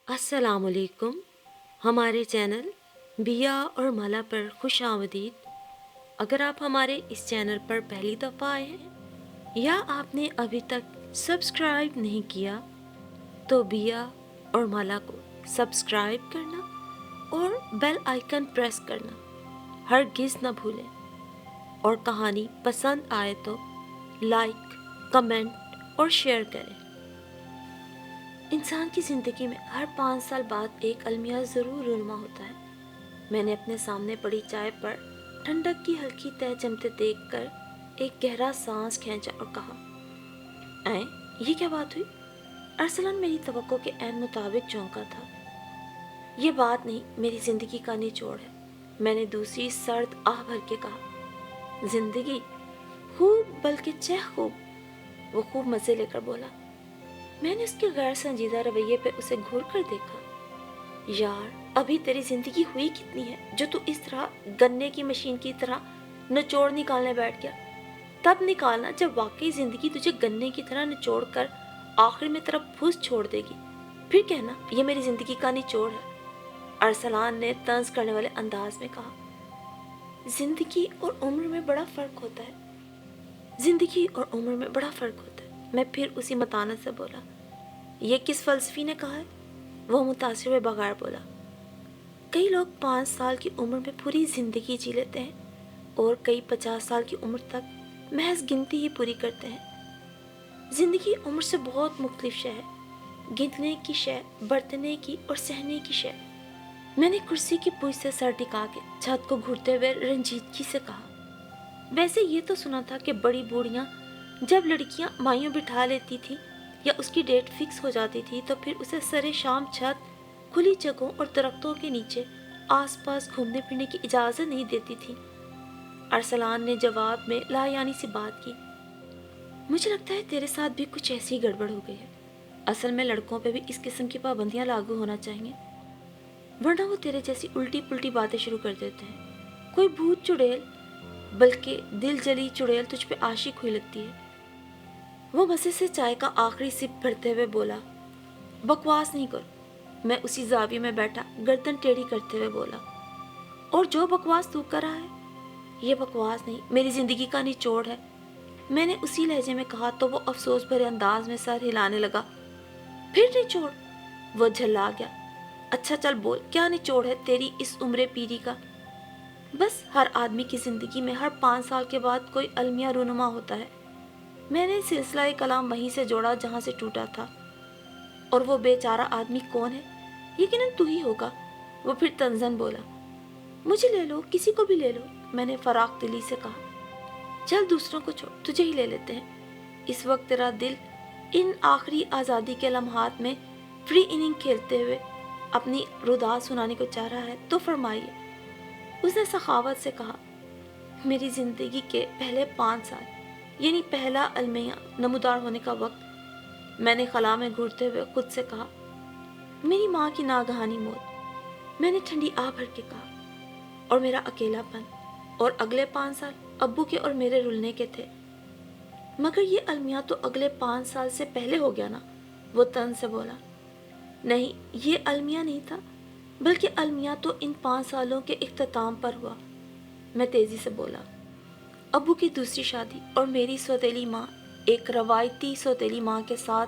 अस्सलाम वालेकुम। हमारे चैनल बिया और माला पर खुश आमदीद। अगर आप हमारे इस चैनल पर पहली दफ़ा आए हैं या आपने अभी तक सब्सक्राइब नहीं किया तो बिया और माला को सब्सक्राइब करना और बेल आइकन प्रेस करना हरगिज़ न भूलें। और कहानी पसंद आए तो लाइक, कमेंट और शेयर करें। इंसान की ज़िंदगी में हर 5 साल बाद एक अलमिया ज़रूर रूनुमा होता है। मैंने अपने सामने पड़ी चाय पर ठंडक की हल्की तह जमते देखकर एक गहरा सांस खींचा और कहा, ऐ ये क्या बात हुई? अरसलान मेरी तवक्को के ऐन मुताबिक चौंका था। ये बात नहीं, मेरी ज़िंदगी का निचोड़ है। मैंने दूसरी सर्द आह भर के कहा। ज़िंदगी खूब, बल्कि चह खूब। वो खूब मज़े लेकर बोला। मैंने उसके गैर संजीदा रवैये पे उसे घूर कर देखा। यार, अभी तेरी जिंदगी हुई कितनी है जो तू इस तरह गन्ने की मशीन की तरह निचोड़ निकालने बैठ गया। तब निकालना जब वाकई जिंदगी तुझे गन्ने की तरह निचोड़ कर आखिर में तरफ फूस छोड़ देगी। फिर कहना ये मेरी जिंदगी का निचोड़ है। अरसलान ने तंज करने वाले अंदाज में कहा। जिंदगी और उम्र में बड़ा फर्क होता है। जिंदगी और उम्र में बड़ा फर्क होता है। मैं फिर उसी मतानत से बोला। ये किस फलसफी ने कहा है? वो मुतासिर हुए बगैर बोला। कई लोग 5 साल की उम्र में पूरी जिंदगी जी लेते हैं और कई 50 साल की उम्र तक महज गिनती ही पूरी करते हैं। जिंदगी उम्र से बहुत मुख्तलिफ शय है, गिनने की शय, बरतने की और सहने की शय। मैंने कुर्सी की पूंछ से सर टिका के छत को घूरते हुए रंजीदगी से कहा। वैसे ये तो सुना था कि बड़ी बूढ़ियां जब लड़कियां माइयों बिठा लेती थी या उसकी डेट फिक्स हो जाती थी तो फिर उसे सरे शाम छत, खुली जगहों और दरख्तों के नीचे आसपास घूमने फिरने की इजाज़त नहीं देती थी। अरसलान ने जवाब में लायानी सी बात की। मुझे लगता है तेरे साथ भी कुछ ऐसी गड़बड़ हो गई है। असल में लड़कों पे भी इस किस्म की पाबंदियां लागू होना चाहिए, वरना वो तेरे जैसी उल्टी पुल्टी बातें शुरू कर देते हैं। कोई भूत चुड़ैल, बल्कि दिल जली चुड़ैल तुझ पे आशिक हुई लगती है। वो मज़े से चाय का आखिरी सिप भरते हुए बोला। बकवास नहीं करो। मैं उसी जाविये में बैठा गर्दन टेढ़ी करते हुए बोला। और जो बकवास तू कर रहा है ये बकवास नहीं, मेरी जिंदगी का निचोड़ है। मैंने उसी लहजे में कहा तो वो अफसोस भरे अंदाज में सर हिलाने लगा। फिर निचोड़? वो झल्ला गया। अच्छा चल बोल, क्या निचोड़ है तेरी इस उम्र पीरी का? बस हर आदमी की जिंदगी में हर 5 साल के बाद कोई अलमिया रूनुमा होता है। मैंने सिलसिला कलाम वहीं से जोड़ा जहां से टूटा था। और वो बेचारा आदमी कौन है? यकीनन तू ही होगा। वो फिर तंजन बोला। मुझे ले लो, किसी को भी ले लो, मैंने फराक दिली से कहा। चल दूसरों को छोड़, तुझे ही ले लेते हैं। इस वक्त तेरा दिल इन आखिरी आज़ादी के लम्हात में फ्री इनिंग खेलते हुए अपनी रुदा सुनाने को चाह रहा है तो फरमाइए। उसने सखावत से कहा। मेरी जिंदगी के पहले 5 साल, यानी पहला अलमिया नमूदार होने का वक्त, मैंने खला में घूरते हुए खुद से कहा। मेरी माँ की नागहानी मौत, मैंने ठंडी आह भर के कहा। और मेरा अकेलापन, और अगले 5 साल अब्बू के और मेरे रुलने के थे। मगर ये अलमिया तो अगले 5 साल से पहले हो गया ना, वो तन से बोला। नहीं, ये अलमिया नहीं था, बल्कि अलमिया तो इन 5 सालों के इख्तिताम पर हुआ, मैं तेजी से बोला। अब्बू की दूसरी शादी और मेरी सौतेली माँ, एक रवायती सौतेली माँ के साथ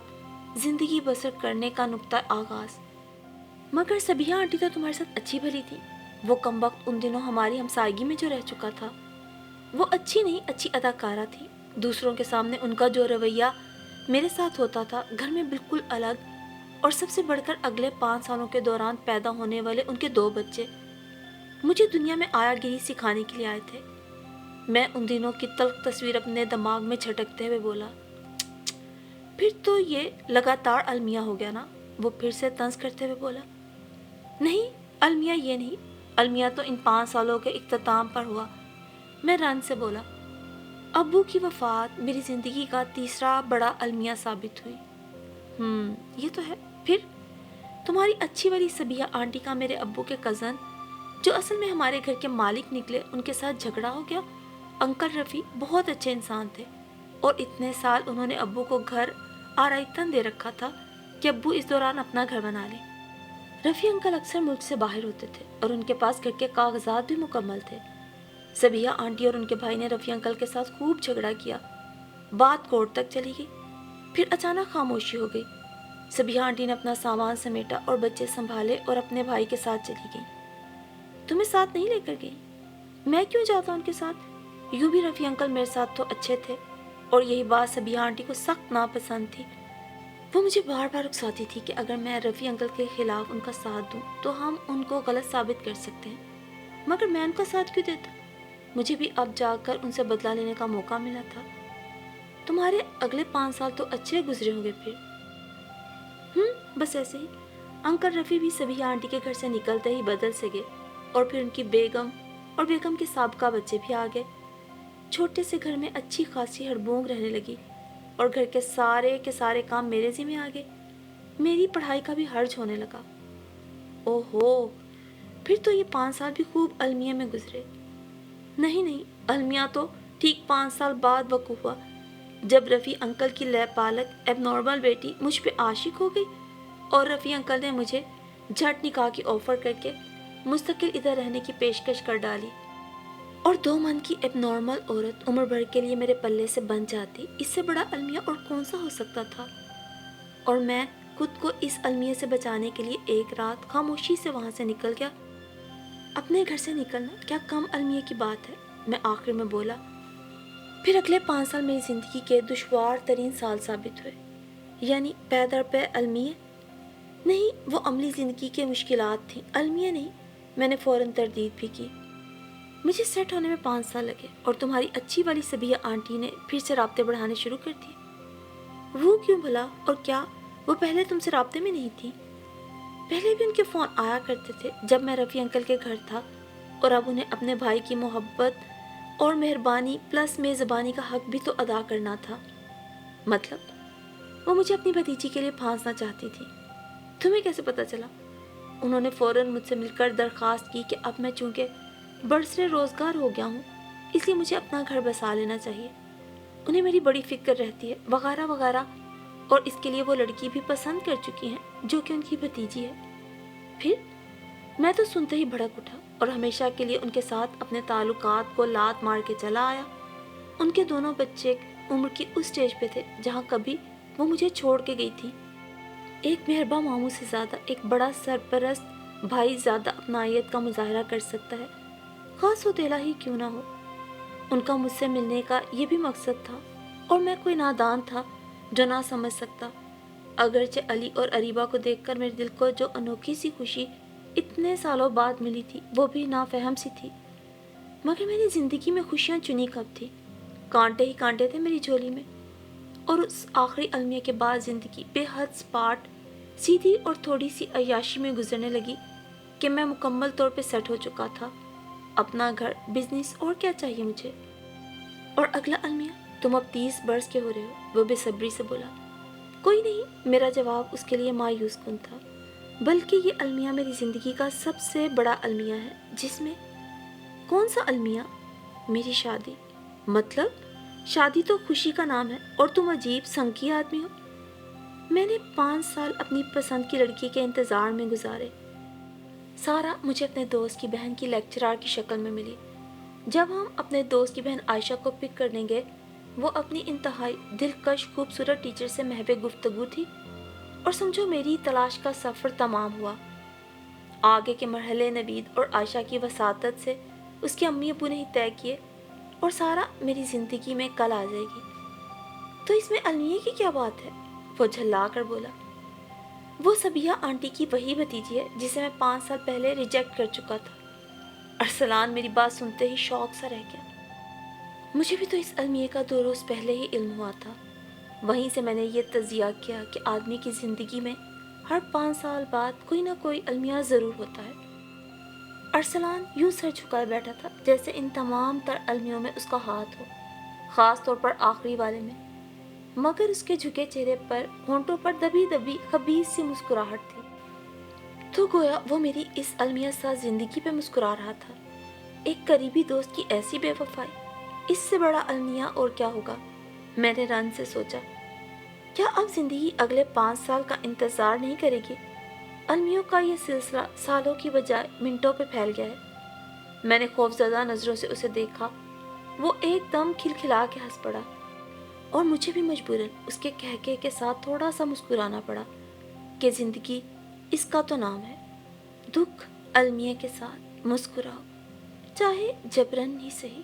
जिंदगी बसर करने का नुक्ता आगाज। मगर सबिया आंटी तो तुम्हारे साथ अच्छी भली थी। वो कमबख्त उन दिनों हमारी हमसायगी में जो रह चुका था, वो अच्छी नहीं, अच्छी अदाकारा थी। दूसरों के सामने उनका जो रवैया मेरे साथ होता था घर में बिल्कुल अलग। और सबसे बढ़कर अगले 5 सालों के दौरान पैदा होने वाले उनके 2 बच्चे मुझे दुनिया में आयागिरी सिखाने के लिए आए थे। मैं उन दिनों की तल्ख तस्वीर अपने दिमाग में झटकते हुए बोला। फिर तो ये लगातार अलमिया हो गया ना? वो फिर से तंज करते हुए बोला। नहीं, अलमिया ये नहीं, अलमिया तो इन 5 सालों के इख्तिताम पर हुआ, मैं रन से बोला। अब्बू की वफात मेरी जिंदगी का तीसरा बड़ा अलमिया साबित हुई। ये तो है। फिर तुम्हारी अच्छी वाली सबिया आंटी का मेरे अब्बू के कज़न, जो असल में हमारे घर के मालिक निकले, उनके साथ झगड़ा हो गया। अंकल रफ़ी बहुत अच्छे इंसान थे और इतने साल उन्होंने अब्बू को घर आराइतन दे रखा था कि अब्बू इस दौरान अपना घर बना ले। رفیع انکل اکثر ملک سے باہر ہوتے تھے اور ان کے پاس گھر کے کاغذات بھی مکمل تھے۔ سبیہ آنٹی اور ان کے بھائی نے رفیع انکل کے ساتھ خوب جھگڑا کیا، بات کورٹ تک چلی گئی، پھر اچانک خاموشی ہو گئی۔ سبیہ آنٹی نے اپنا سامان سمیٹا اور بچے سنبھالے اور اپنے بھائی کے ساتھ چلی گئی۔ تمہیں ساتھ نہیں لے کر گئی؟ میں کیوں جاتا ان کے ساتھ؟ یوں بھی رفیع انکل میرے ساتھ تو اچھے تھے، اور یہی بات سبیہ آنٹی کو سخت ناپسند تھی۔ وہ مجھے بار بار اکساتی تھی کہ اگر میں رفیع انکل کے خلاف ان کا ساتھ دوں تو ہم ان کو غلط ثابت کر سکتے ہیں، مگر میں ان کا ساتھ کیوں دیتا؟ مجھے بھی اب جا کر ان سے بدلہ لینے کا موقع ملا تھا۔ تمہارے اگلے 5 سال تو اچھے گزرے ہوں گے پھر؟ بس ایسے ہی۔ انکل رفیع بھی سبیہ آنٹی کے گھر سے نکلتے ہی بدل سے گئے، اور پھر ان کی بیگم اور بیگم کے سابقہ بچے بھی آ گئے۔ چھوٹے سے گھر میں اچھی خاصی ہڑبونگ رہنے لگی، اور گھر کے سارے کام میرے ذمہ آ گئے۔ میری پڑھائی کا بھی حرج ہونے لگا۔ اوہو، پھر تو یہ 5 سال بھی خوب المیہ میں گزرے۔ نہیں، المیہ تو ٹھیک 5 سال بعد وقوع ہوا، جب رفیع انکل کی لیب پالک ایب نارمل بیٹی مجھ پہ عاشق ہو گئی، اور رفیع انکل نے مجھے جھٹ نکاح کی آفر کر کے مستقل ادھر رہنے کی پیشکش کر ڈالی، اور 2 من کی ایب نارمل عورت عمر بھر کے لیے میرے پلے سے بن جاتی۔ اس سے بڑا المیہ اور کون سا ہو سکتا تھا؟ اور میں خود کو اس المیہ سے بچانے کے لیے ایک رات خاموشی سے وہاں سے نکل گیا۔ اپنے گھر سے نکلنا کیا کم المیہ کی بات ہے؟ میں آخر میں بولا۔ پھر اگلے 5 سال میری زندگی کے دشوار ترین سال ثابت ہوئے۔ یعنی پے در پے المیہ نہیں، وہ عملی زندگی کے مشکلات تھیں، المیہ نہیں۔ میں نے فوراً تردید بھی کی۔ مجھے سیٹ ہونے میں 5 سال لگے، اور تمہاری اچھی والی سبیہ آنٹی نے پھر سے رابطے بڑھانے شروع کر دیے۔ وہ کیوں بھلا؟ اور کیا وہ پہلے تم سے رابطے میں نہیں تھی؟ پہلے بھی ان کے فون آیا کرتے تھے جب میں رفیع انکل کے گھر تھا، اور اب انہیں اپنے بھائی کی محبت اور مہربانی پلس میزبانی کا حق بھی تو ادا کرنا تھا۔ مطلب وہ مجھے اپنی بھتیجی کے لیے پھانسنا چاہتی تھی۔ تمہیں کیسے پتہ چلا؟ انہوں نے فوراً مجھ سے مل کر درخواست کی کہ اب میں چونکہ برسرِ روزگار ہو گیا ہوں، اس لیے مجھے اپنا گھر بسا لینا چاہیے۔ انہیں میری بڑی فکر رہتی ہے، وغیرہ وغیرہ، اور اس کے لیے وہ لڑکی بھی پسند کر چکی ہیں جو کہ ان کی بھتیجی ہے۔ پھر میں تو سنتے ہی بھڑک اٹھا، اور ہمیشہ کے لیے ان کے ساتھ اپنے تعلقات کو لات مار کے چلا آیا۔ ان کے دونوں بچے عمر کی اس سٹیج پہ تھے جہاں کبھی وہ مجھے چھوڑ کے گئی تھی۔ ایک مہرباں ماموں سے زیادہ ایک بڑا سرپرست بھائی زیادہ اپنائیت کا مظاہرہ کر سکتا ہے، خاص سوتیلا ہی کیوں نہ ہو۔ ان کا مجھ سے ملنے کا یہ بھی مقصد تھا، اور میں کوئی نادان تھا جو نہ سمجھ سکتا۔ اگرچہ علی اور اریبہ کو دیکھ کر میرے دل کو جو انوکھی سی خوشی اتنے سالوں بعد ملی تھی وہ بھی نافہم سی تھی، مگر میری زندگی میں خوشیاں چنی کب تھی؟ کانٹے ہی کانٹے تھے میری جھولی میں، اور اس آخری المیہ کے بعد زندگی بے حد سپاٹ، سیدھی اور تھوڑی سی عیاشی میں گزرنے لگی کہ میں مکمل طور پہ سیٹ ہو چکا تھا۔ اپنا گھر، بزنس، اور کیا چاہیے مجھے؟ اور اگلا المیہ؟ تم اب 30 برس کے ہو رہے ہو، وہ بے صبری سے بولا۔ کوئی نہیں، میرا جواب اس کے لیے مایوس کن تھا، بلکہ یہ المیہ میری زندگی کا سب سے بڑا المیہ ہے، جس میں… کون سا المیہ؟ میری شادی۔ مطلب شادی تو خوشی کا نام ہے، اور تم عجیب سنکی آدمی ہو۔ میں نے 5 سال اپنی پسند کی لڑکی کے انتظار میں گزارے۔ سارا مجھے اپنے دوست کی بہن کی لیکچرار کی شکل میں ملی۔ جب ہم اپنے دوست کی بہن عائشہ کو پک کرنے گئے، وہ اپنی انتہائی دلکش خوبصورت ٹیچر سے محو گفتگو تھی، اور سمجھو میری تلاش کا سفر تمام ہوا۔ آگے کے مرحلے نوید اور عائشہ کی وساطت سے اس کے امی ابو نے ہی طے کیے، اور سارا میری زندگی میں کل آ جائے گی۔ تو اس میں المیہ کی کیا بات ہے؟ وہ جھلا کر بولا۔ وہ سبیہ آنٹی کی وہی بھتیجی ہے جسے میں 5 سال پہلے ریجیکٹ کر چکا تھا۔ ارسلان میری بات سنتے ہی شوق سا رہ گیا۔ مجھے بھی تو اس المیہ کا 2 روز پہلے ہی علم ہوا تھا۔ وہیں سے میں نے یہ تجزیہ کیا کہ آدمی کی زندگی میں ہر 5 سال بعد کوئی نہ کوئی المیہ ضرور ہوتا ہے۔ ارسلان یوں سر جھکائے بیٹھا تھا جیسے ان تمام تر المیوں میں اس کا ہاتھ ہو، خاص طور پر آخری والے میں، مگر اس کے جھکے چہرے پر ہونٹوں پر دبی دبی خبیث سی مسکراہٹ تھی۔ تو گویا وہ میری اس المیہ ساز زندگی پہ مسکرا رہا تھا۔ ایک قریبی دوست کی ایسی بے وفائی، اس سے بڑا المیہ اور کیا ہوگا؟ میں نے رنج سے سوچا، کیا اب زندگی اگلے 5 سال کا انتظار نہیں کرے گی؟ अलमियों का ये सिलसिला सालों की बजाय मिनटों पे फैल गया है। मैंने खौफजदा नज़रों से उसे देखा। वो एकदम खिलखिला के हंस पड़ा और मुझे भी मजबूरन उसके कहके के साथ थोड़ा सा मुस्कुराना पड़ा कि ज़िंदगी इसका तो नाम है। दुख अलमिया के साथ मुस्कुराओ, चाहे जबरन ही सही।